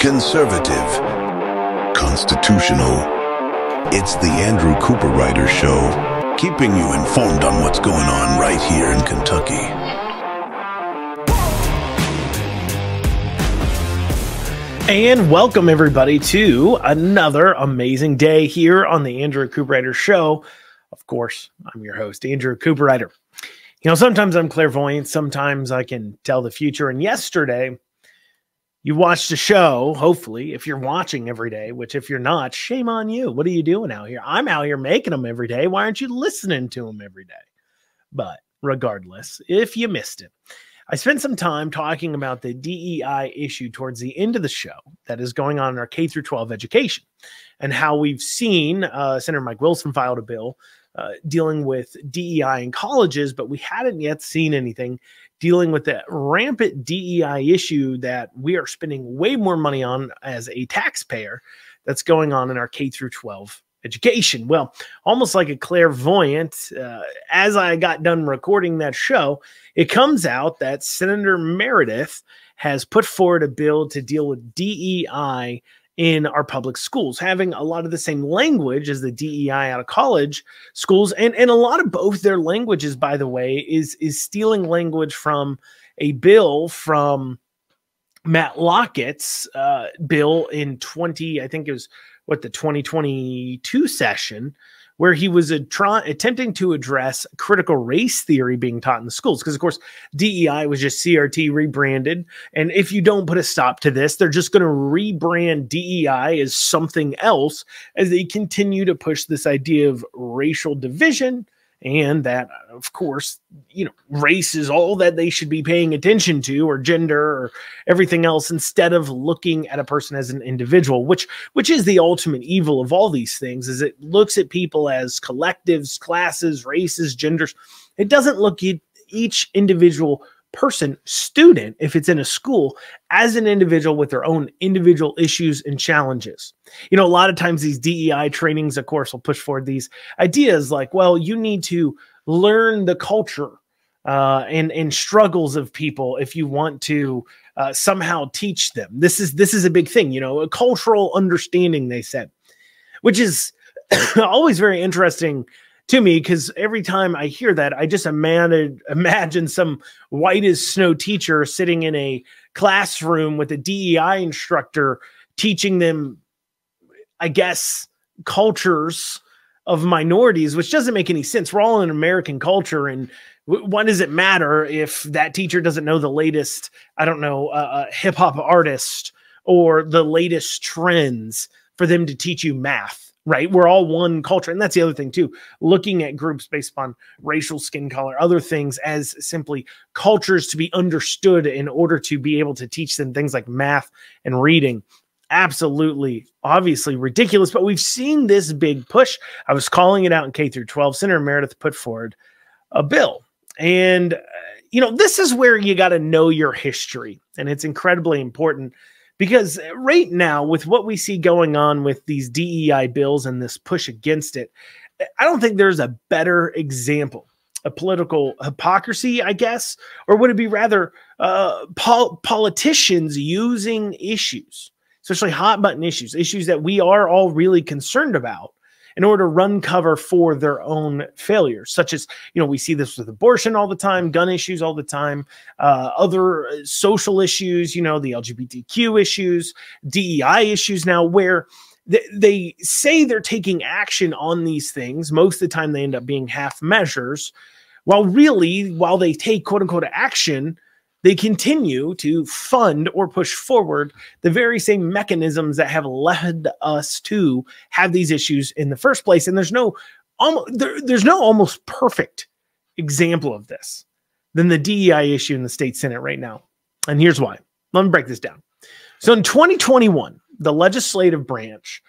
Conservative. Constitutional. It's the Andrew Cooperrider Show, keeping you informed on what's going on right here in Kentucky. And welcome, everybody, to another amazing day here on the Andrew Cooperrider Show. Of course, I'm your host, Andrew Cooperrider. You know, sometimes I'm clairvoyant, sometimes I can tell the future. And yesterday, you watched a show, hopefully, if you're watching every day, which if you're not, shame on you. What are you doing out here? I'm out here making them every day. Why aren't you listening to them every day? But regardless, if you missed it, I spent some time talking about the DEI issue towards the end of the show that is going on in our K through 12 education and how we've seen Senator Mike Wilson filed a bill dealing with DEI in colleges, but we hadn't yet seen anything dealing with the rampant DEI issue that we are spending way more money on as a taxpayer that's going on in our K through 12 education. Well, almost like a clairvoyant, as I got done recording that show, it comes out that Senator Meredith has put forward a bill to deal with DEI in our public schools, having a lot of the same language as the DEI out of college schools. And a lot of both their languages, by the way, is stealing language from a bill from Matt Lockett's bill in I think it was the 2022 session, where he was attempting to address critical race theory being taught in the schools. Because, of course, DEI was just CRT rebranded. And if you don't put a stop to this, they're just going to rebrand DEI as something else as they continue to push this idea of racial division. And that, of course, you know, race is all that they should be paying attention to, or gender, or everything else, instead of looking at a person as an individual, which is the ultimate evil of all these things, is it looks at people as collectives, classes, races, genders. It doesn't look at each individual person, student, if it's in a school, as an individual with their own individual issues and challenges. You know, a lot of times these DEI trainings, of course, will push forward these ideas like, well, you need to learn the culture and struggles of people if you want to somehow teach them. This is a big thing, you know, a cultural understanding, they said, which is always very interesting to me, because every time I hear that, I just imagine some white as snow teacher sitting in a classroom with a DEI instructor teaching them, I guess, cultures of minorities, which doesn't make any sense. We're all in American culture, and why does it matter if that teacher doesn't know the latest, I don't know, hip hop artist or the latest trends for them to teach you math? Right? We're all one culture. And that's the other thing too, looking at groups based upon racial, skin color, other things as simply cultures to be understood in order to be able to teach them things like math and reading. Absolutely, obviously ridiculous, but we've seen this big push. I was calling it out in K through 12. Senator Meredith put forward a bill. And, you know, this is where you got to know your history. And it's incredibly important, because right now, with what we see going on with these DEI bills and this push against it, I don't think there's a better example of political hypocrisy, I guess, or would it be rather politicians using issues, especially hot button issues that we are all really concerned about, in order to run cover for their own failures, such as, you know, we see this with abortion all the time, gun issues all the time, other social issues, you know, the LGBTQ issues, DEI issues now, where they say they're taking action on these things. Most of the time they end up being half measures, while they take quote unquote action, they continue to fund or push forward the very same mechanisms that have led us to have these issues in the first place. And there's no almost perfect example of this than the DEI issue in the state Senate right now. And here's why. Let me break this down. So in 2021, the legislative branch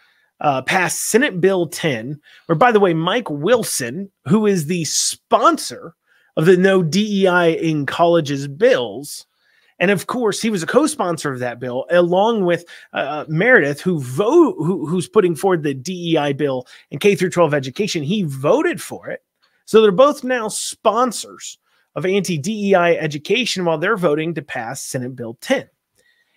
passed Senate Bill 10, where, by the way, Mike Wilson, who is the sponsor of the No DEI in Colleges bills, and of course he was a co-sponsor of that bill, along with Meredith, who's putting forward the DEI bill in K through 12 education. He voted for it, so they're both now sponsors of anti-DEI education while they're voting to pass Senate Bill 10.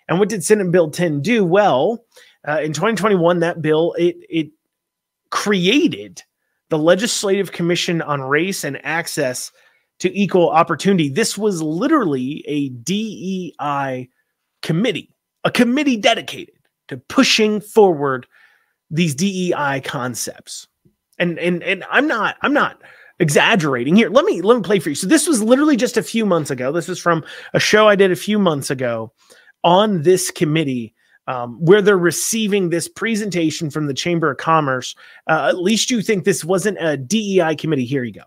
And what did Senate Bill 10 do? Well, in 2021, that bill, it created the Legislative Commission on Race and Access to Equal Opportunity. This was literally a DEI committee, a committee dedicated to pushing forward these DEI concepts. And I'm not exaggerating here. Let me play for you. So this was literally just a few months ago. This is from a show I did a few months ago on this committee, where they're receiving this presentation from the Chamber of Commerce. At least you think this wasn't a DEI committee. Here you go.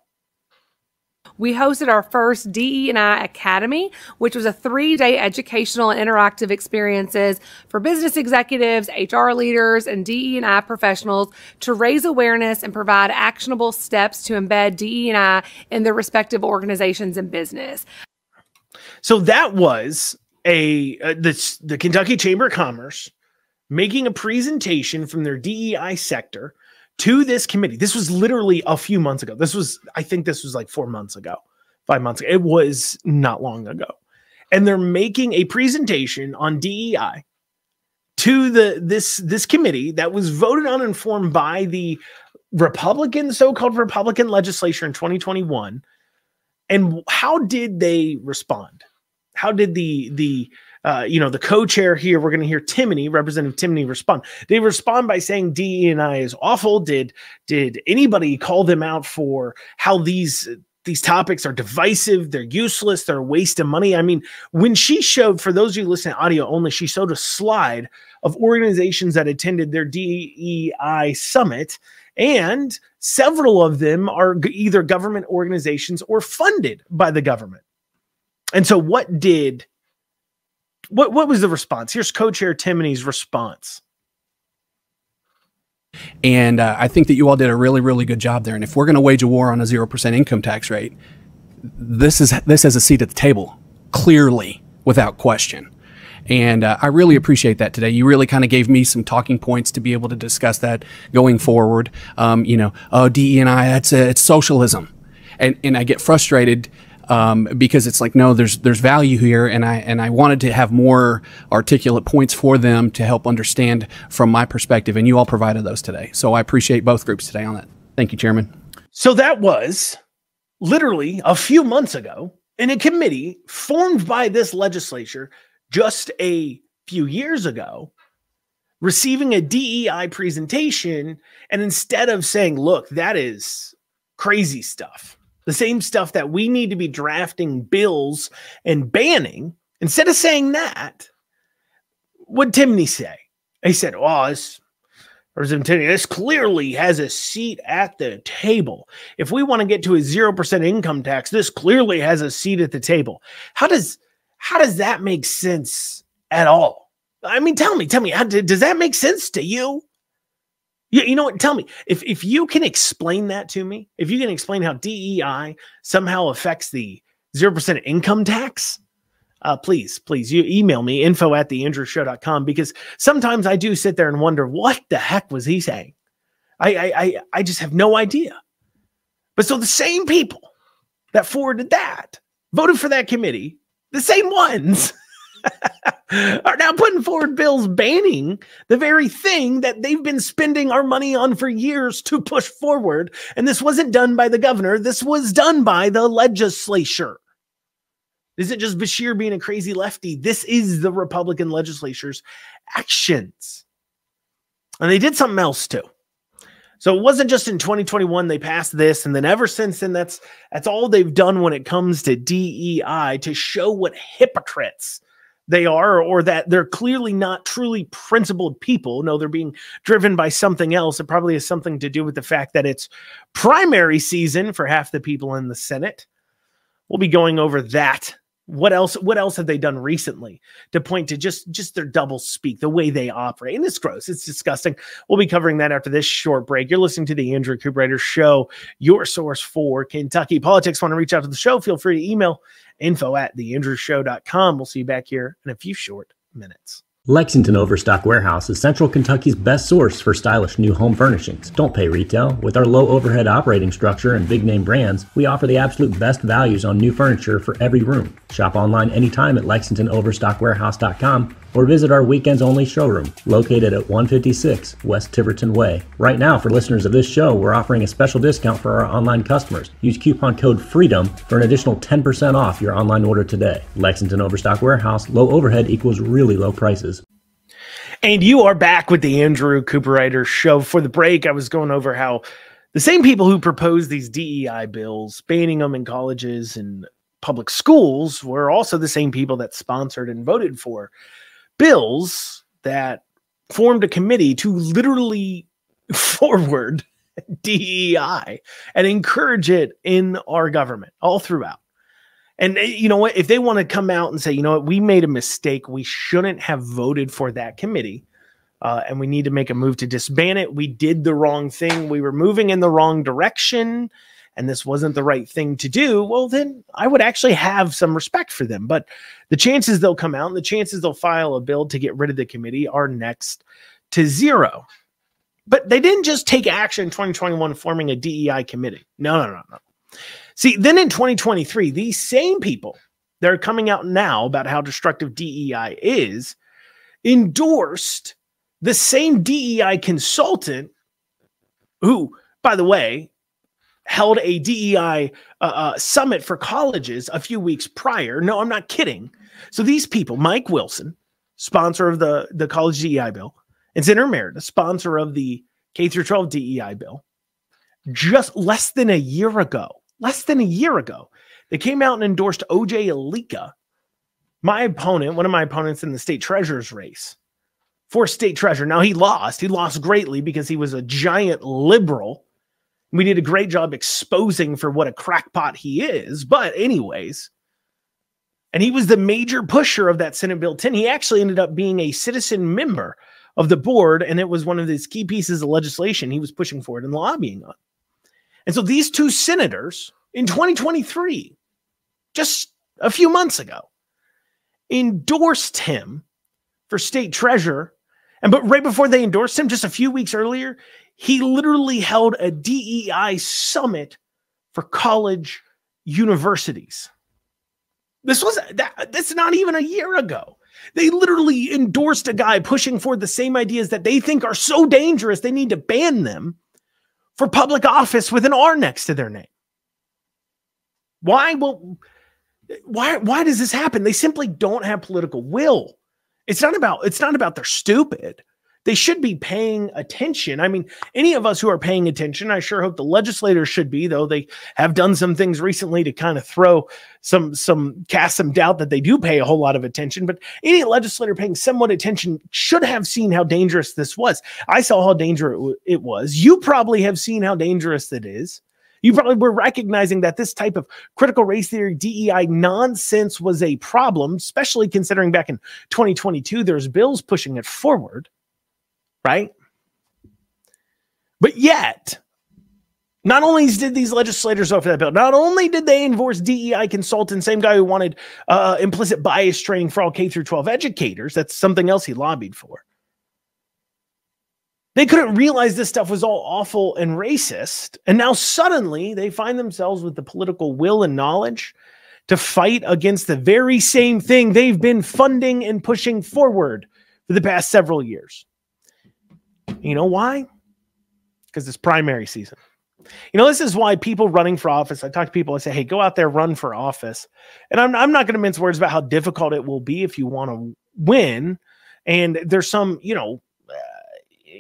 We hosted our first DE&I Academy, which was a 3-day educational and interactive experiences for business executives, HR leaders, and DE&I professionals to raise awareness and provide actionable steps to embed DE&I in their respective organizations and business. So that was the Kentucky Chamber of Commerce making a presentation from their DEI sector to this committee. This was literally a few months ago. I think this was like 4 months ago, 5 months ago. It was not long ago. And they're making a presentation on DEI to this committee that was voted on and formed by the so-called Republican legislature in 2021. And how did they respond? How did the co-chair here, we're going to hear Representative Timoney respond. They respond by saying DE&I is awful. Did anybody call them out for how these topics are divisive? They're useless. They're a waste of money. I mean, when she showed, for those of you listening audio only, she showed a slide of organizations that attended their DEI summit, and several of them are either government organizations or funded by the government. And so what was the response? Here's Co-Chair Timoney's response. And I think that you all did a really, really good job there. And if we're going to wage a war on a 0% income tax rate, this has a seat at the table, clearly, without question. And I really appreciate that today. You really kind of gave me some talking points to be able to discuss that going forward. DE&I, it's socialism. And I get frustrated because it's like, no, there's value here, and I wanted to have more articulate points for them to help understand from my perspective, and you all provided those today. So I appreciate both groups today on that. Thank you, Chairman. So that was literally a few months ago in a committee formed by this legislature just a few years ago, receiving a DEI presentation, and instead of saying, look, that is crazy stuff, the same stuff that we need to be drafting bills and banning, instead of saying that, what did Timoney say? He said, this clearly has a seat at the table. If we want to get to a 0% income tax, this clearly has a seat at the table. How does that make sense at all? I mean, tell me, does that make sense to you? You know what? Tell me, if you can explain that to me, if you can explain how DEI somehow affects the 0% income tax, please, you email me, info@theandrewshow.com, because sometimes I do sit there and wonder, what the heck was he saying? I just have no idea. But so the same people that forwarded that, voted for that committee, the same ones are now putting forward bills banning the very thing that they've been spending our money on for years to push forward. And this wasn't done by the governor. This was done by the legislature. Is it just Beshear being a crazy lefty? This is the Republican legislature's actions. And they did something else too. So it wasn't just in 2021 they passed this, and then ever since then, that's all they've done when it comes to DEI, to show what hypocrites they are, or that they're clearly not truly principled people. No, they're being driven by something else. It probably has something to do with the fact that it's primary season for half the people in the Senate. We'll be going over that. What else have they done recently to point to just their double speak, the way they operate? And it's gross. It's disgusting. We'll be covering that after this short break. You're listening to the Andrew Cooperrider Show, your source for Kentucky politics. Want to reach out to the show? Feel free to email info@theandrewshow.com. We'll see you back here in a few short minutes. Lexington Overstock Warehouse is Central Kentucky's best source for stylish new home furnishings. Don't pay retail. With our low overhead operating structure and big name brands, we offer the absolute best values on new furniture for every room. Shop online anytime at LexingtonOverstockWarehouse.com or visit our weekends only showroom located at 156 West Tiverton Way. Right now, for listeners of this show, we're offering a special discount for our online customers. Use coupon code FREEDOM for an additional 10% off your online order today. Lexington Overstock Warehouse, low overhead equals really low prices. And you are back with the Andrew Cooperrider Show. For the break, I was going over how the same people who proposed these DEI bills, banning them in colleges and public schools, were also the same people that sponsored and voted for bills that formed a committee to literally forward DEI and encourage it in our government all throughout. And you know what? If they want to come out and say, you know what, we made a mistake, we shouldn't have voted for that committee, and we need to make a move to disband it. We did the wrong thing. We were moving in the wrong direction, and this wasn't the right thing to do. Well, then I would actually have some respect for them. But the chances they'll come out and the chances they'll file a bill to get rid of the committee are next to zero. But they didn't just take action in 2021 forming a DEI committee. No. See, then in 2023, these same people that are coming out now about how destructive DEI is endorsed the same DEI consultant who, by the way, held a DEI summit for colleges a few weeks prior. No, I'm not kidding. So these people, Mike Wilson, sponsor of the college DEI bill, and Senator Emeritus, sponsor of the K-12 DEI bill, just less than a year ago, they came out and endorsed O.J. Alika, my opponent, one of my opponents in the state treasurer's race, for state treasurer. Now, he lost greatly because he was a giant liberal. We did a great job exposing for what a crackpot he is. But anyways, and he was the major pusher of that Senate Bill 10. He actually ended up being a citizen member of the board, and it was one of his key pieces of legislation he was pushing for it and lobbying on. And so these two senators in 2023, just a few months ago, endorsed him for state treasurer. But right before they endorsed him, just a few weeks earlier, he literally held a DEI summit for college universities. That's not even a year ago. They literally endorsed a guy pushing for the same ideas that they think are so dangerous they need to ban them for public office with an R next to their name. Why? Well, why does this happen? They simply don't have political will. It's not about they're stupid. They should be paying attention. I mean, any of us who are paying attention, I sure hope the legislators should be, though they have done some things recently to kind of throw cast some doubt that they do pay a whole lot of attention. But any legislator paying somewhat attention should have seen how dangerous this was. I saw how dangerous it was. You probably have seen how dangerous it is. You probably were recognizing that this type of critical race theory, DEI nonsense was a problem, especially considering back in 2022, there's bills pushing it forward, right? But yet, not only did these legislators vote for that bill, not only did they endorse DEI consultant, same guy who wanted implicit bias training for all K-12 educators, that's something else he lobbied for. They couldn't realize this stuff was all awful and racist. And now suddenly they find themselves with the political will and knowledge to fight against the very same thing they've been funding and pushing forward for the past several years. You know why? Because it's primary season. You know, this is why people running for office, I talk to people, I say, hey, go out there, run for office. And I'm not going to mince words about how difficult it will be if you want to win. And there's some,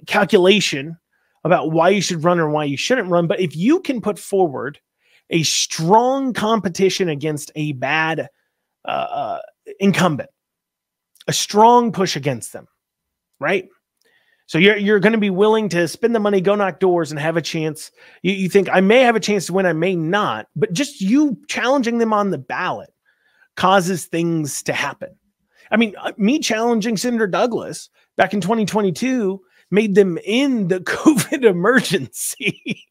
calculation about why you should run or why you shouldn't run. But if you can put forward a strong competition against a bad incumbent, a strong push against them, right? So you're going to be willing to spend the money, go knock doors, and have a chance. You think, I may have a chance to win, I may not. But just you challenging them on the ballot causes things to happen. I mean, me challenging Senator Douglas back in 2022 made them in the COVID emergency.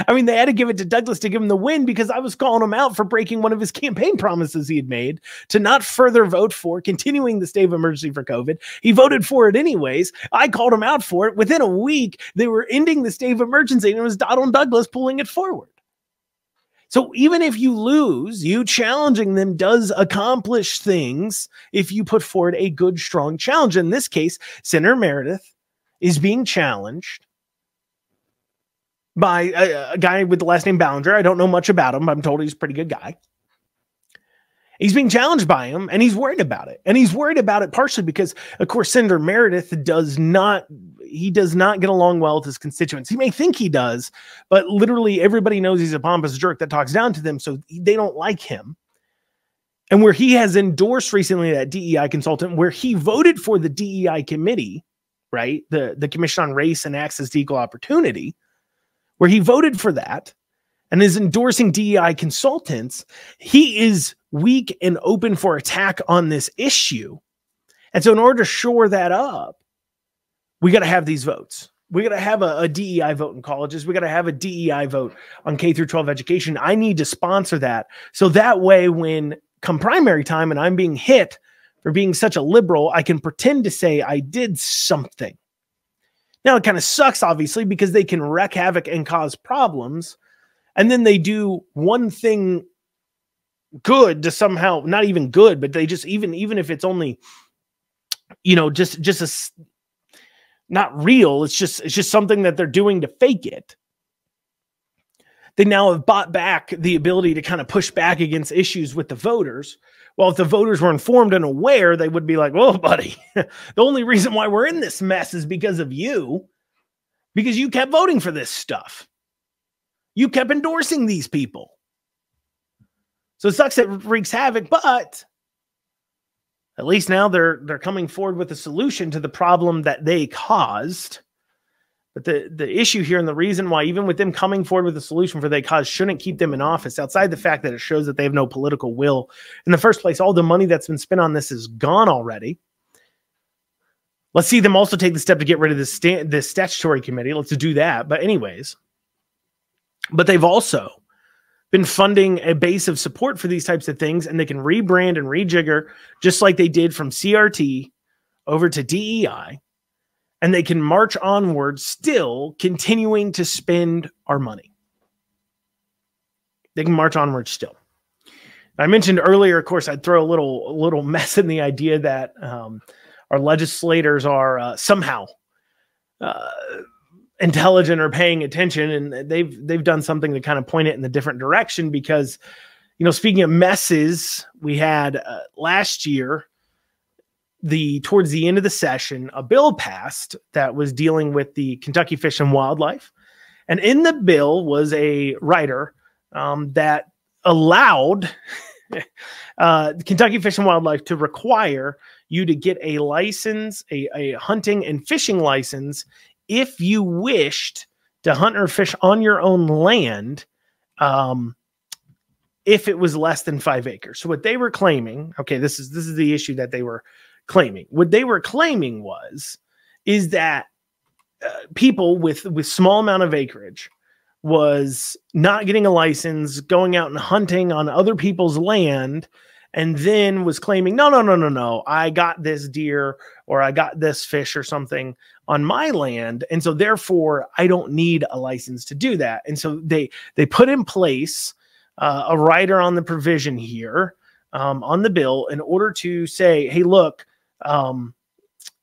I mean, they had to give it to Douglas to give him the win because I was calling him out for breaking one of his campaign promises he had made to not further vote for continuing the state of emergency for COVID. He voted for it anyways. I called him out for it. Within a week, they were ending the state of emergency, and it was Donald Douglas pulling it forward. So even if you lose, you challenging them does accomplish things if you put forward a good, strong challenge. In this case, Senator Meredith is being challenged by a guy with the last name Ballinger. I don't know much about him, but I'm told he's a pretty good guy. He's being challenged by him, and he's worried about it. And he's worried about it partially because, of course, Senator Meredith does not get along well with his constituents. He may think he does, but literally everybody knows he's a pompous jerk that talks down to them, so they don't like him. And where he has endorsed recently that DEI consultant, where he voted for the DEI committee, right, the Commission on Race and Access to Equal Opportunity, where he voted for that and is endorsing DEI consultants, he is weak and open for attack on this issue. And so in order to shore that up, we got to have these votes. We got to have a DEI vote in colleges. We got to have a DEI vote on K through 12 education. I need to sponsor that. So that way, when come primary time and I'm being hit for being such a liberal, I can pretend to say I did something. Now, it kind of sucks, obviously, because they can wreak havoc and cause problems. And then they do one thing good to somehow, not even good, but they just, even if it's only, you know, just a, not real. It's just something that they're doing to fake it. They now have bought back the ability to kind of push back against issues with the voters. Well, if the voters were informed and aware, they would be like, "Well, buddy, the only reason why we're in this mess is because of you, because you kept voting for this stuff. You kept endorsing these people." So it sucks that it wreaks havoc, but at least now they're coming forward with a solution to the problem that they caused. But the issue here, and the reason why, even with them coming forward with a solution for they caused, shouldn't keep them in office, outside the fact that it shows that they have no political will. In the first place, all the money that's been spent on this is gone already. Let's see them also take the step to get rid of this statutory committee. Let's do that. But anyways, but they've also been funding a base of support for these types of things, and they can rebrand and rejigger just like they did from CRT over to DEI, and they can march onward still continuing to spend our money. They can march onward still. I mentioned earlier, of course, I'd throw a little mess in the idea that our legislators are somehow intelligent or paying attention, and they've done something to kind of point it in the different direction. Because, you know, speaking of messes, we had last year, towards the end of the session, a bill passed that was dealing with the Kentucky Fish and Wildlife, and in the bill was a rider that allowed Kentucky Fish and Wildlife to require you to get a license, a hunting and fishing license, if you wished to hunt or fish on your own land, if it was less than 5 acres. So what they were claiming, okay, this is the issue that they were claiming. What they were claiming is that people with small amount of acreage was not getting a license, going out and hunting on other people's land, and then was claiming, no, I got this deer or I got this fish or something on my land, and so therefore I don't need a license to do that. And so they put in place a rider on the provision here on the bill in order to say, hey, look,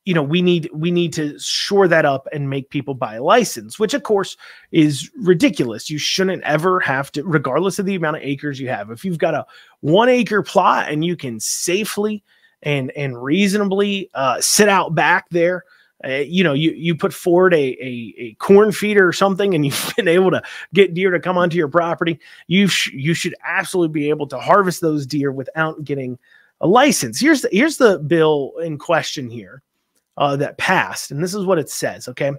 you know, we need to shore that up and make people buy a license, which of course is ridiculous. You shouldn't ever have to, regardless of the amount of acres you have. If you've got a 1 acre plot and you can safely and reasonably sit out back there, you know, you put forward a corn feeder or something, and you've been able to get deer to come onto your property, you should absolutely be able to harvest those deer without getting a license. Here's the bill in question here that passed, and this is what it says. Okay,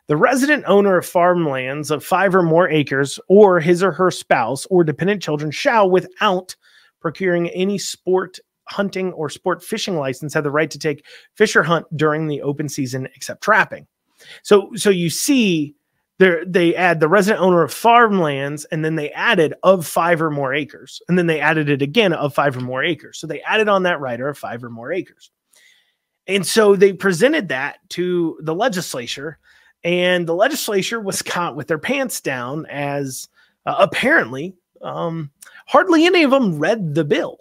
the resident owner of farmlands of 5 or more acres, or his or her spouse or dependent children, shall, without procuring any sport hunting or sport fishing license, have the right to take fish or hunt during the open season except trapping. So you see there, they add the resident owner of farmlands, and then they added of 5 or more acres, and then they added it again of 5 or more acres. So they added on that rider of 5 or more acres. And so they presented that to the legislature, and the legislature was caught with their pants down, as apparently hardly any of them read the bill.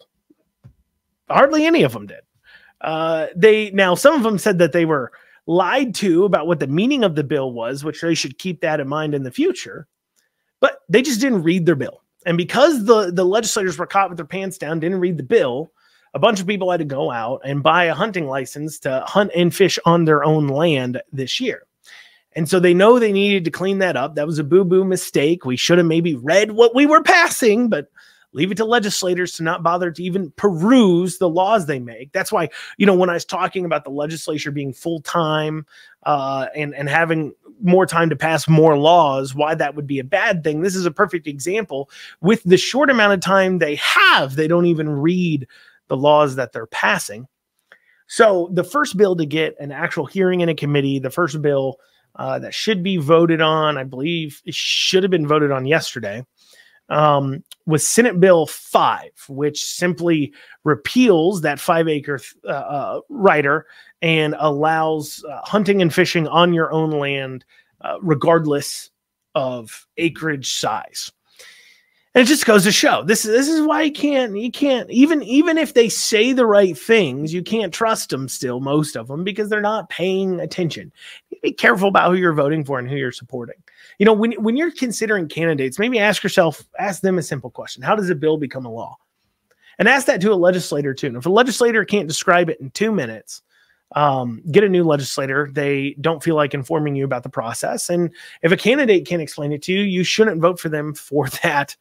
Hardly any of them did. Now some of them said that they were lied to about what the meaning of the bill was, which they should keep that in mind in the future. But they just didn't read their bill. And because the legislators were caught with their pants down, didn't read the bill, a bunch of people had to go out and buy a hunting license to hunt and fish on their own land this year. And so they know they needed to clean that up. That was a boo-boo mistake. We should have maybe read what we were passing, but leave it to legislators to not bother to even peruse the laws they make. That's why, when I was talking about the legislature being full-time and having more time to pass more laws, why that would be a bad thing. This is a perfect example. With the short amount of time they have, they don't even read the laws that they're passing. So the first bill to get an actual hearing in a committee, the first bill that should be voted on, I believe it should have been voted on yesterday, was Senate Bill 5, which simply repeals that 5-acre rider and allows hunting and fishing on your own land, regardless of acreage size. And it just goes to show this is why you can't even if they say the right things, you can't trust them still, most of them, because they're not paying attention. Be careful about who you're voting for and who you're supporting. When you're considering candidates, maybe ask them a simple question. How does a bill become a law? And ask that to a legislator too. And if a legislator can't describe it in 2 minutes, get a new legislator. They don't feel like informing you about the process. And if a candidate can't explain it to you, you shouldn't vote for them for that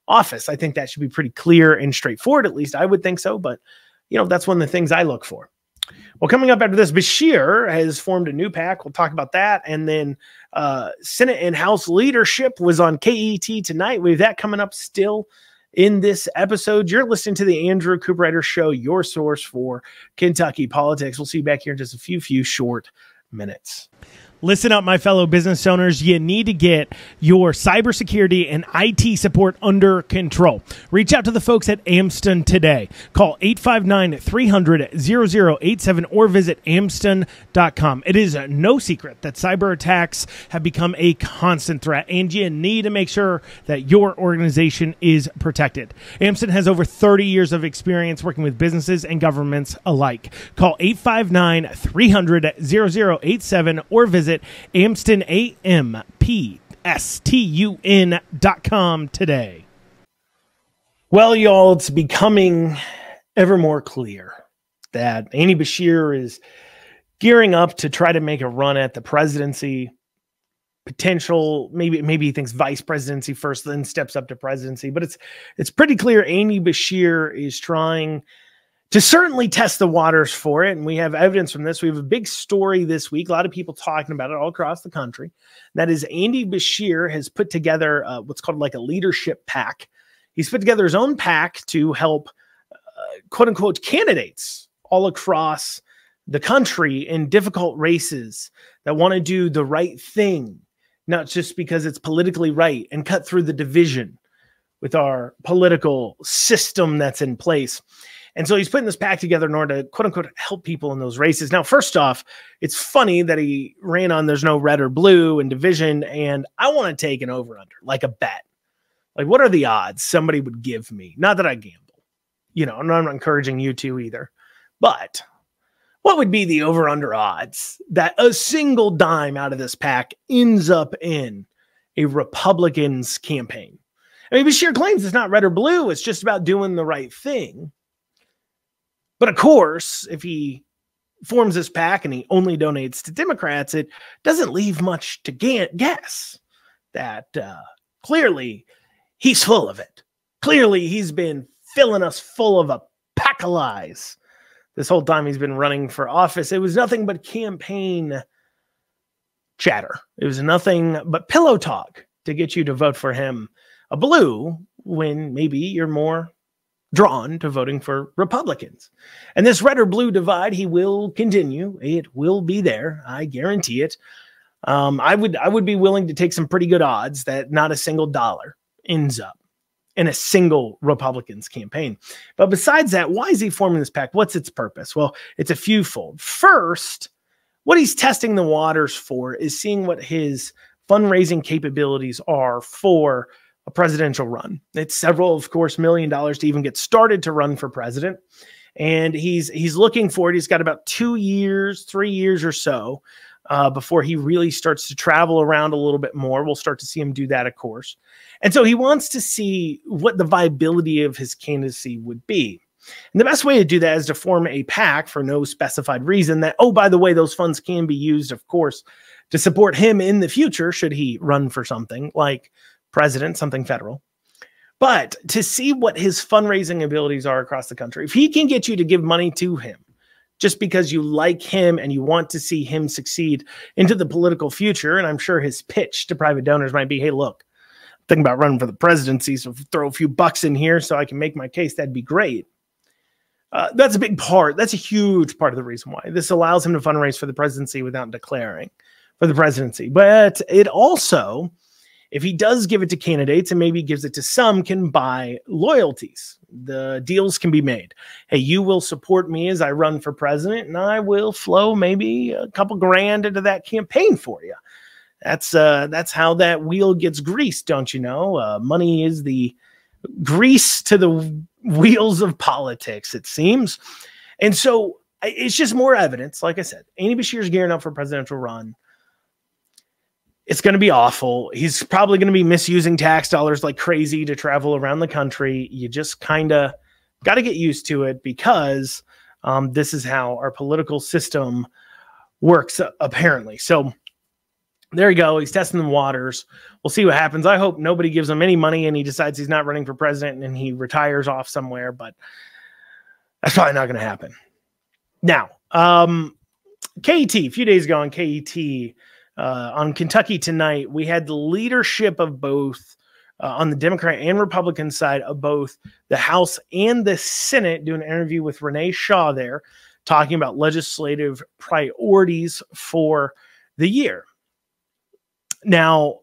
office. I think that should be pretty clear and straightforward. At least I would think so. But, that's one of the things I look for. Well, coming up after this, Beshear has formed a new PAC. We'll talk about that. And then Senate and House leadership was on KET tonight. We have that coming up still in this episode. You're listening to the Andrew Cooperrider Show, your source for Kentucky politics. We'll see you back here in just a few short minutes. Listen up, my fellow business owners. You need to get your cybersecurity and IT support under control. Reach out to the folks at Amston today. Call 859-300-0087 or visit amston.com. It is no secret that cyber attacks have become a constant threat, and you need to make sure that your organization is protected. Amston has over 30 years of experience working with businesses and governments alike. Call 859-300-0087 or visit AmstonAMPSTUN.com today. Well, y'all, it's becoming ever more clear that Andy Beshear is gearing up to try to make a run at the presidency. Potential, maybe he thinks vice presidency first, then steps up to presidency. But it's pretty clear Andy Beshear is trying to certainly test the waters for it. And we have evidence from this. We have a big story this week. A lot of people talking about it all across the country. That is, Andy Beshear has put together what's called like a leadership PAC. He's put together his own PAC to help, quote unquote, candidates all across the country in difficult races that want to do the right thing, not just because it's politically right, and cut through the division with our political system that's in place. And so he's putting this PAC together in order to, quote unquote, help people in those races. Now, first off, it's funny that he ran on there's no red or blue in division. And I want to take an over under, like a bet. Like, what are the odds somebody would give me? Not that I gamble, and I'm not encouraging you to either. But what would be the over under odds that a single dime out of this PAC ends up in a Republican's campaign? I mean, Beshear claims it's not red or blue. It's just about doing the right thing. But of course, if he forms this PAC and he only donates to Democrats, it doesn't leave much to guess that clearly he's full of it. Clearly he's been filling us full of a pack of lies this whole time he's been running for office. It was nothing but campaign chatter. It was nothing but pillow talk to get you to vote for him, a blue, when maybe you're more drawn to voting for Republicans. And this red or blue divide, he will continue. It will be there. I guarantee it. I would be willing to take some pretty good odds that not a single dollar ends up in a single Republican's campaign. But besides that, why is he forming this PAC? What's its purpose? Well, it's a fewfold. First, what he's testing the waters for is seeing what his fundraising capabilities are for a presidential run. It's several, of course, $1 million to even get started to run for president. And he's looking for it. He's got about 2 years, 3 years or so before he really starts to travel around a little bit more. We'll start to see him do that, of course. And so he wants to see what the viability of his candidacy would be. And the best way to do that is to form a PAC for no specified reason that, oh, by the way, those funds can be used, of course, to support him in the future should he run for something like president, something federal. But to see what his fundraising abilities are across the country, if he can get you to give money to him just because you like him and you want to see him succeed into the political future, and I'm sure his pitch to private donors might be, hey, look, I'm thinking about running for the presidency, so throw a few bucks in here so I can make my case, that'd be great. That's a big part. That's a huge part of the reason why. This allows him to fundraise for the presidency without declaring for the presidency. But it also, if he does give it to candidates and maybe gives it to some, can buy loyalties. The deals can be made. Hey, you will support me as I run for president, and I will flow maybe a couple grand into that campaign for you. That's how that wheel gets greased, don't you know? Money is the grease to the wheels of politics, it seems. And so it's just more evidence. Like I said, Andy Beshear's gearing up for a presidential run. It's going to be awful. He's probably going to be misusing tax dollars like crazy to travel around the country. You just kind of got to get used to it because this is how our political system works, apparently. So there you go. He's testing the waters. We'll see what happens. I hope nobody gives him any money and he decides he's not running for president and he retires off somewhere, but that's probably not going to happen. Now, KET, a few days ago on KET, on Kentucky Tonight, we had the leadership of both on the Democrat and Republican side of both the House and the Senate doing an interview with Renee Shaw there, talking about legislative priorities for the year. Now,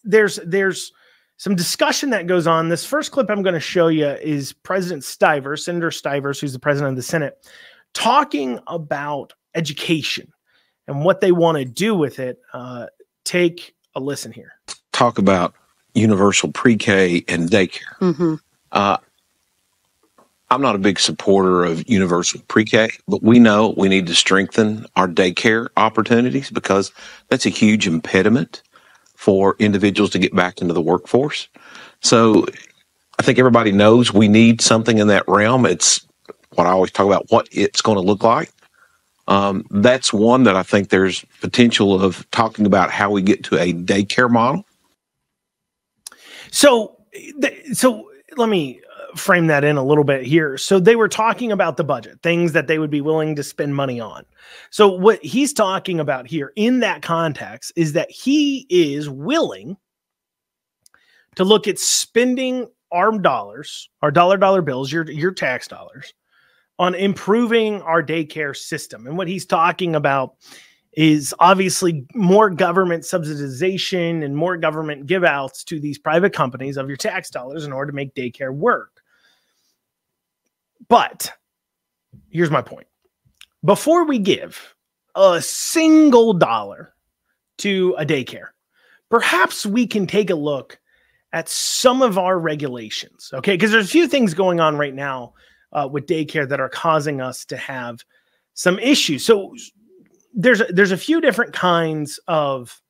there's some discussion that goes on. This first clip I'm going to show you is President Stivers, Senator Stivers, who's the president of the Senate, talking about education and what they want to do with it. Take a listen here. Talk about universal pre-K and daycare. Mm-hmm. I'm not a big supporter of universal pre-K, but we know we need to strengthen our daycare opportunities because that's a huge impediment for individuals to get back into the workforce. So I think everybody knows we need something in that realm. It's what I always talk about, what it's going to look like. That's one that I think there's potential of talking about how we get to a daycare model. So let me frame that in a little bit here. So they were talking about the budget, things that they would be willing to spend money on. So what he's talking about here in that context is that he is willing to look at spending our dollars, our dollar bills, your tax dollars, on improving our daycare system. And what he's talking about is obviously more government subsidization and more government give outs to these private companies of your tax dollars in order to make daycare work. But here's my point. Before we give a single dollar to a daycare, perhaps we can take a look at some of our regulations, okay? Because there's a few things going on right now with daycare that are causing us to have some issues. So there's a few different kinds of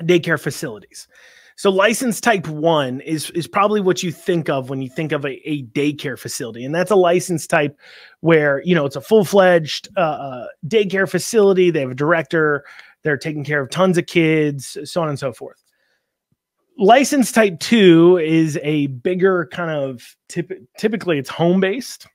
daycare facilities. So license type 1 is probably what you think of when you think of a daycare facility. And that's a license type where, you know, it's a full-fledged daycare facility. They have a director. They're taking care of tons of kids, so on and so forth. License type 2 is a bigger kind of, typically it's home-based.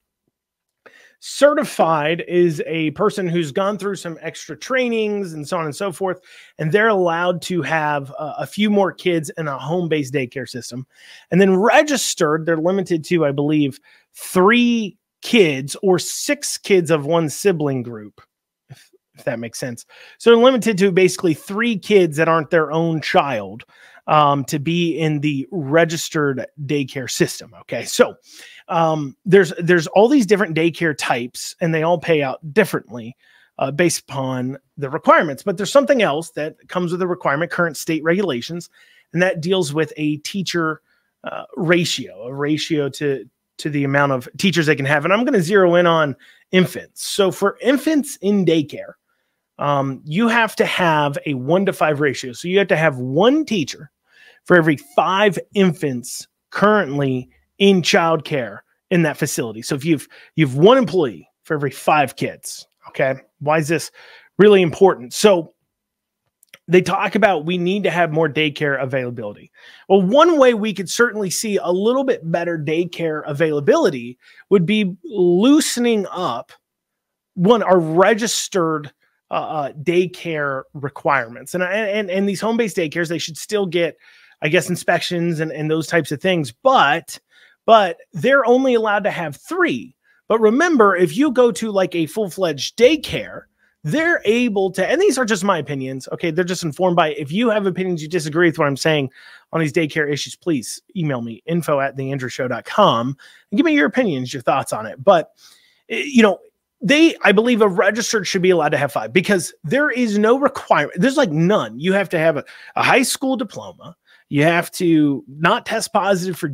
Certified is a person who's gone through some extra trainings and so on and so forth, and they're allowed to have a few more kids in a home-based daycare system. And then registered, they're limited to, I believe, 3 kids or 6 kids of one sibling group, if that makes sense. So they're limited to basically 3 kids that aren't their own child to be in the registered daycare system. Okay, so there's all these different daycare types, and they all pay out differently based upon the requirements. But there's something else that comes with the requirement, current state regulations, and that deals with a teacher ratio, a ratio to the amount of teachers they can have. And I'm going to zero in on infants. So for infants in daycare, you have to have a 1-to-5 ratio. So you have to have one teacher for every 5 infants currently in childcare in that facility. So if you've one employee for every 5 kids, okay, why is this really important? So they talk about we need to have more daycare availability. Well, one way we could certainly see a little bit better daycare availability would be loosening up our registered daycare requirements. And these home-based daycares, they should still get, I guess, inspections and those types of things, but they're only allowed to have 3. But remember, if you go to like a full-fledged daycare, they're able to, and these are just my opinions, okay? They're just informed by, if you have opinions you disagree with what I'm saying on these daycare issues, please email me, info@theandrewshow.com, and give me your opinions, your thoughts on it. But, you know, I believe a registered should be allowed to have 5 because there is no requirement. There's like none. You have to have a high school diploma. You have to not test positive for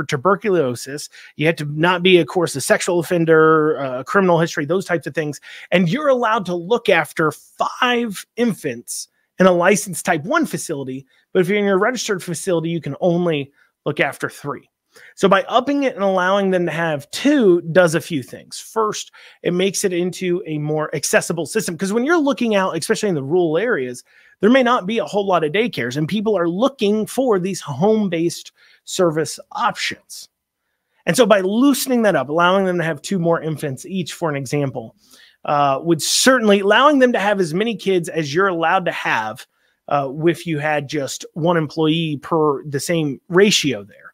tuberculosis. You have to not be, of course, a sexual offender, criminal history, those types of things. And you're allowed to look after 5 infants in a licensed type 1 facility. But if you're in your registered facility, you can only look after 3. So by upping it and allowing them to have 2 does a few things. First, it makes it into a more accessible system. Because when you're looking out, especially in the rural areas, there may not be a whole lot of daycares, and people are looking for these home-based service options. And so by loosening that up, allowing them to have 2 more infants each, for an example, would certainly, allowing them to have as many kids as you're allowed to have if you had just 1 employee per the same ratio there,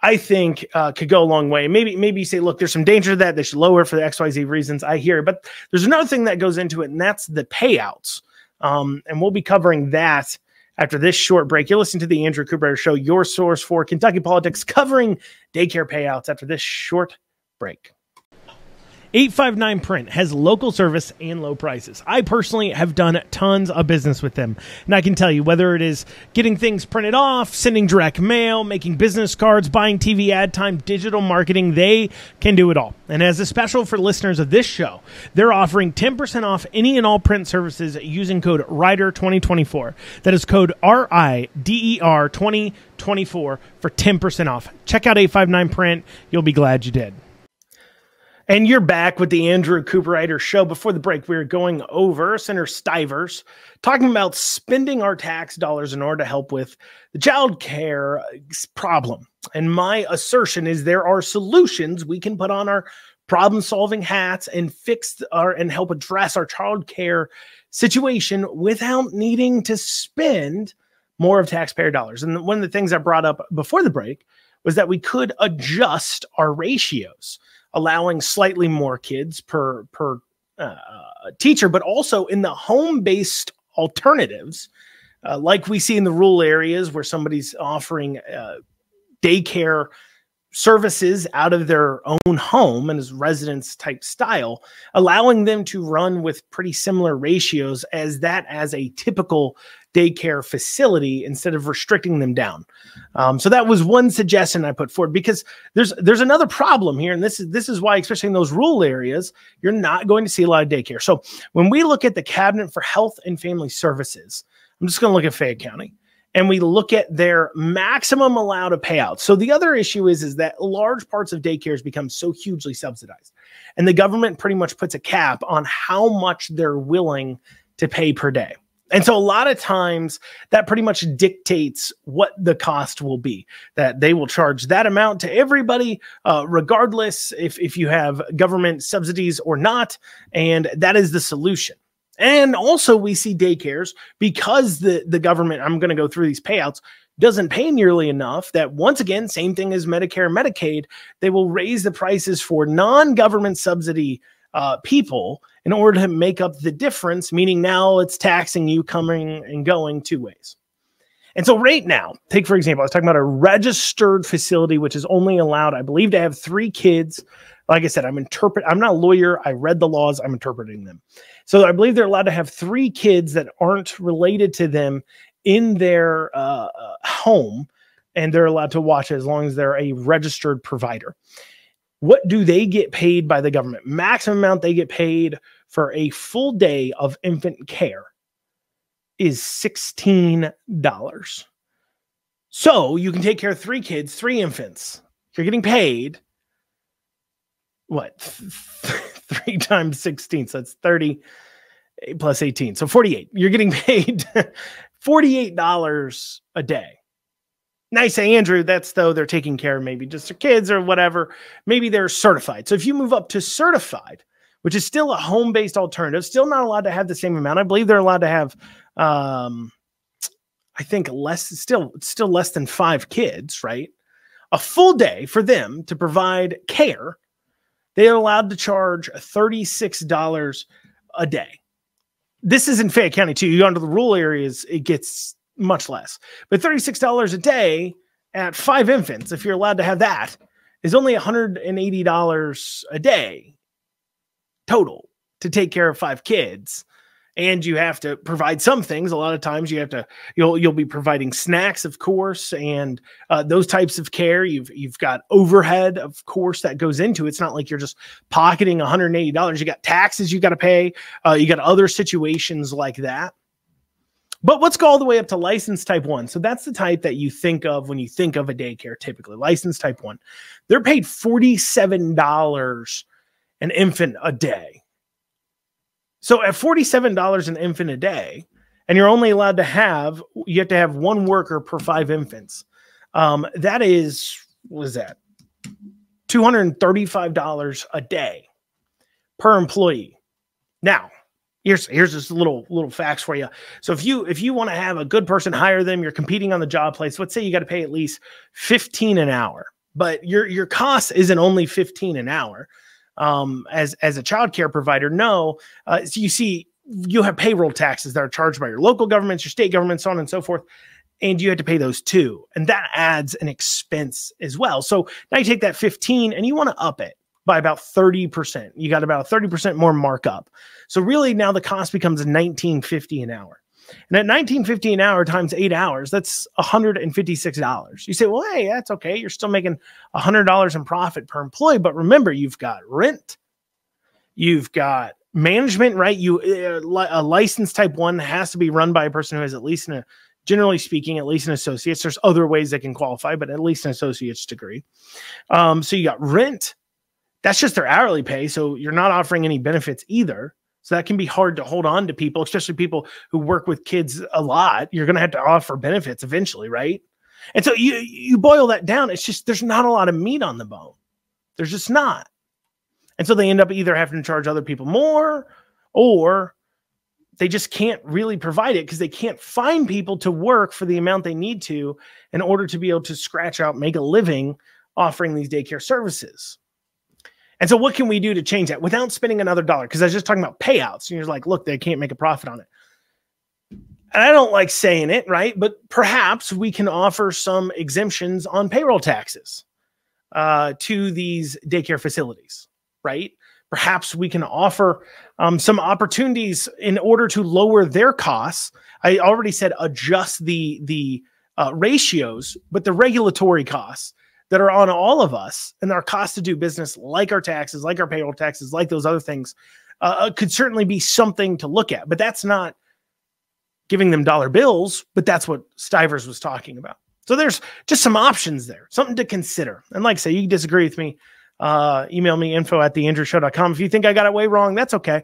I think could go a long way. Maybe you say, look, there's some danger to that. They should lower for the XYZ reasons. I hear it. But there's another thing that goes into it, and that's the payouts. And we'll be covering that after this short break. You're listening to the Andrew Cooperrider Show, your source for Kentucky politics, covering daycare payouts after this short break. 859 Print has local service and low prices. I personally have done tons of business with them, and I can tell you, whether it is getting things printed off, sending direct mail, making business cards, buying TV ad time, digital marketing, they can do it all. And as a special for listeners of this show, they're offering 10% off any and all print services using code RIDER2024. That is code RIDER 2024 for 10% off. Check out 859 Print. You'll be glad you did. And you're back with the Andrew Cooperrider Show. Before the break, we were going over Senator Stivers talking about spending our tax dollars in order to help with the child care problem. And my assertion is there are solutions we can put on our problem-solving hats and and help address our child care situation without needing to spend more of taxpayer dollars. And one of the things I brought up before the break was that we could adjust our ratios, allowing slightly more kids per teacher, but also in the home-based alternatives, like we see in the rural areas where somebody's offering daycare services out of their own home and as residence type style, allowing them to run with pretty similar ratios as a typical daycare facility instead of restricting them down. So that was one suggestion I put forward, because there's another problem here. And this is why, especially in those rural areas, you're not going to see a lot of daycare. So when we look at the Cabinet for Health and Family Services, I'm just going to look at Fayette County, and we look at their maximum allowed payout. So the other issue is that large parts of daycares become so hugely subsidized, and the government pretty much puts a cap on how much they're willing to pay per day. And so a lot of times that pretty much dictates what the cost will be, that they will charge that amount to everybody, regardless if you have government subsidies or not. And that is the solution. And also we see daycares, because the government, I'm going to go through these payouts, doesn't pay nearly enough, that once again, same thing as Medicare and Medicaid, they will raise the prices for non-government subsidy people in order to make up the difference, meaning now it's taxing you coming and going 2 ways. And so right now, take for example, I was talking about a registered facility, which is only allowed, I believe, to have 3 kids. Like I said, I'm not a lawyer. I read the laws. I'm interpreting them. So I believe they're allowed to have 3 kids that aren't related to them in their home, and they're allowed to watch as long as they're a registered provider. What do they get paid by the government? Maximum amount they get paid for a full day of infant care is $16. So you can take care of 3 kids, 3 infants. You're getting paid, what, 3 times 16. So that's 30 plus 18. So 48. You're getting paid $48 a day. Now you say, Andrew, that's though they're taking care of maybe just their kids or whatever. Maybe they're certified. So if you move up to certified, which is still a home-based alternative, still not allowed to have the same amount. I believe they're allowed to have, I think still less than 5 kids, right? A full day for them to provide care, they're allowed to charge $36 a day. This is in Fayette County too. You go into the rural areas, it gets much less. But $36 a day at 5 infants, if you're allowed to have that, is only $180 a day total to take care of 5 kids. And you have to provide some things. A lot of times you have to, you'll be providing snacks, of course, and those types of care. You've got overhead, of course, that goes into it. It's not like you're just pocketing $180. You got taxes you got to pay. You got other situations like that. But let's go all the way up to license type 1. So that's the type that you think of when you think of a daycare, typically. License type 1. They're paid $47 an infant a day. So at $47 an infant a day, and you're only allowed to have, you have to have 1 worker per 5 infants. That is, what is that? $235 a day per employee. Now, here's just little facts for you. So if you want to have a good person, hire them, you're competing on the job place. Let's say you got to pay at least $15 an hour, but your cost isn't only $15 an hour. As a childcare provider, no, so you see, you have payroll taxes that are charged by your local governments, your state governments, so on and so forth, and you have to pay those too, and that adds an expense as well. So now you take that 15 and you want to up it by about 30%. You got about a 30% more markup. So really now the cost becomes $19.50 an hour. And at $19.50 an hour times 8 hours, that's $156. You say, well, hey, that's okay. You're still making $100 in profit per employee. But remember, you've got rent. You've got management, right? A license type 1 has to be run by a person who has at least generally speaking, at least an associate's. There's other ways they can qualify, but at least an associate's degree. So you got rent. That's just their hourly pay. So you're not offering any benefits either. So that can be hard to hold on to people, especially people who work with kids a lot. You're going to have to offer benefits eventually, right? And so you boil that down. It's just, there's not a lot of meat on the bone. There's just not. And so they end up either having to charge other people more, or they just can't really provide it because they can't find people to work for the amount they need to in order to be able to scratch out, make a living offering these daycare services. And so what can we do to change that without spending another dollar? Because I was just talking about payouts. And you're like, look, they can't make a profit on it. And I don't like saying it, right? But perhaps we can offer some exemptions on payroll taxes to these daycare facilities, right? Perhaps we can offer some opportunities in order to lower their costs. I already said adjust the ratios, but the regulatory costs that are on all of us and our cost to do business, like our taxes, like our payroll taxes, like those other things, could certainly be something to look at. But that's not giving them dollar bills, but that's what Stivers was talking about. So there's just some options there, something to consider. And like I say, you can disagree with me. Email me info@theandrewshow.com. If you think I got it way wrong, that's okay.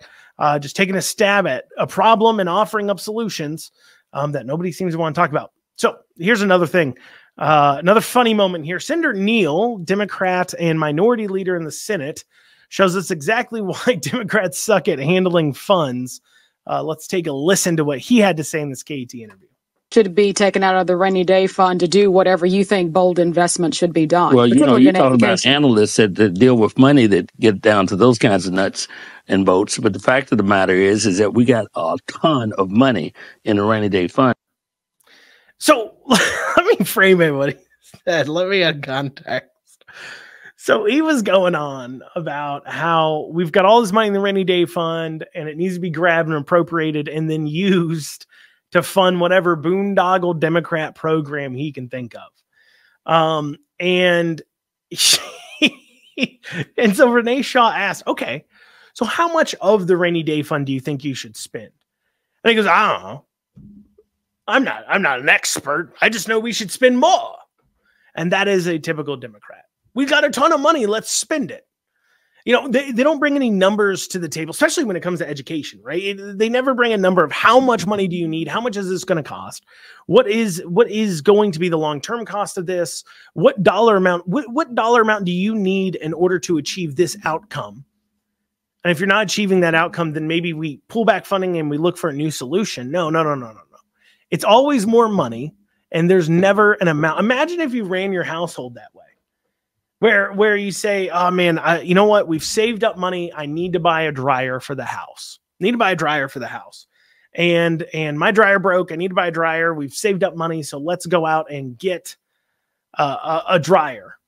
Just taking a stab at a problem and offering up solutions that nobody seems to want to talk about. So here's another thing. Another funny moment here. Senator Neal, Democrat and minority leader in the Senate, shows us exactly why Democrats suck at handling funds. Let's take a listen to what he had to say in this KET interview. Should be taken out of the rainy day fund to do whatever you think bold investment should be done. Well, you talk about analysts that deal with money that get down to those kinds of nuts and bolts. But the fact of the matter is that we got a ton of money in the rainy day fund. So let me frame it what he said. Let me add context. So he was going on about how we've got all this money in the rainy day fund and it needs to be grabbed and appropriated and then used to fund whatever boondoggle Democrat program he can think of. And and so Renee Shaw asked, okay, so how much of the rainy day fund do you think you should spend? And he goes, I don't know. I'm not an expert. I just know we should spend more. And that is a typical Democrat. We got a ton of money. Let's spend it. You know, they don't bring any numbers to the table, especially when it comes to education, right? They never bring a number of how much money do you need? How much is this going to cost? What is going to be the long-term cost of this? What dollar amount do you need in order to achieve this outcome? And if you're not achieving that outcome, then maybe we pull back funding and we look for a new solution. No. It's always more money, and there's never an amount. Imagine if you ran your household that way, where you say, oh man, you know what? We've saved up money. I need to buy a dryer for the house. And my dryer broke. I need to buy a dryer. We've saved up money. So let's go out and get a dryer.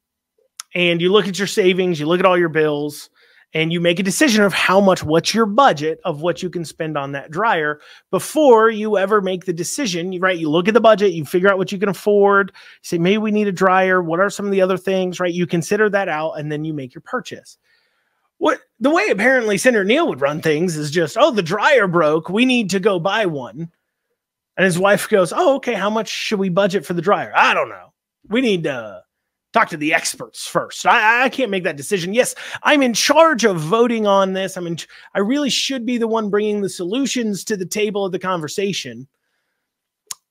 And you look at your savings, you look at all your bills, and you make a decision of what's your budget of what you can spend on that dryer before you ever make the decision, right? You look at the budget, you figure out what you can afford. You say, maybe we need a dryer. What are some of the other things, right? You consider that out, and then you make your purchase. The way apparently Senator Neal would run things is just, oh, the dryer broke. We need to go buy one. And his wife goes, oh, okay, how much should we budget for the dryer? I don't know. We need to talk to the experts first. I can't make that decision. Yes, I'm in charge of voting on this. I really should be the one bringing the solutions to the table of the conversation.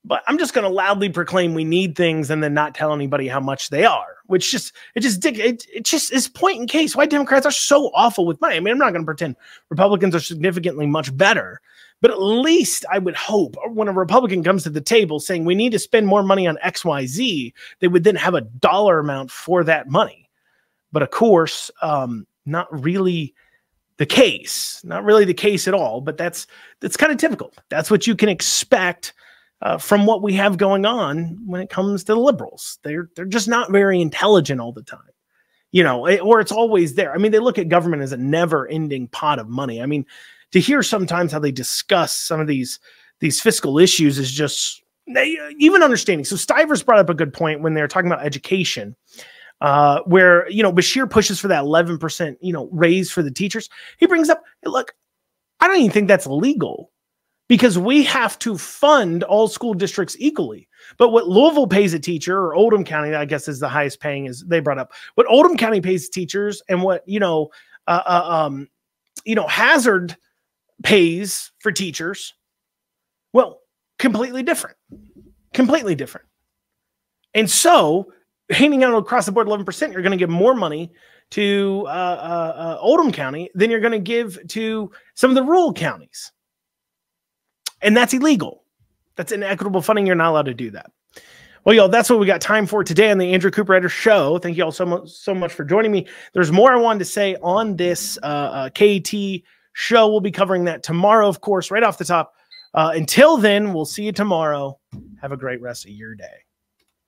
But I'm just going to loudly proclaim we need things and then not tell anybody how much they are, which just is point in case why Democrats are so awful with money. I mean, I'm not going to pretend Republicans are significantly much better, but at least I would hope when a Republican comes to the table saying we need to spend more money on XYZ, they would then have a dollar amount for that money. But of course, not really the case, at all. But that's kind of typical. That's what you can expect from what we have going on when it comes to the liberals. They're just not very intelligent all the time, you know, or it's always there. I mean, they look at government as a never-ending pot of money. I mean, to hear sometimes how they discuss some of these fiscal issues is just even understanding. So Stivers brought up a good point when they're talking about education, where, you know, Beshear pushes for that 11%, you know, raise for the teachers. He brings up, hey, look, I don't even think that's legal because we have to fund all school districts equally. But what Louisville pays a teacher, or Oldham County, I guess is the highest paying, is they brought up what Oldham County pays teachers and what, Hazard pays for teachers. Well, completely different. And so handing out across the board 11%, you're going to give more money to Oldham County than you're going to give to some of the rural counties. And that's illegal. That's inequitable funding. You're not allowed to do that. Well, y'all, that's what we got time for today on the Andrew Cooperrider Show. Thank you all so much for joining me. There's more I wanted to say on this KT show. We'll be covering that tomorrow, of course, right off the top. Until then, we'll see you tomorrow. Have a great rest of your day.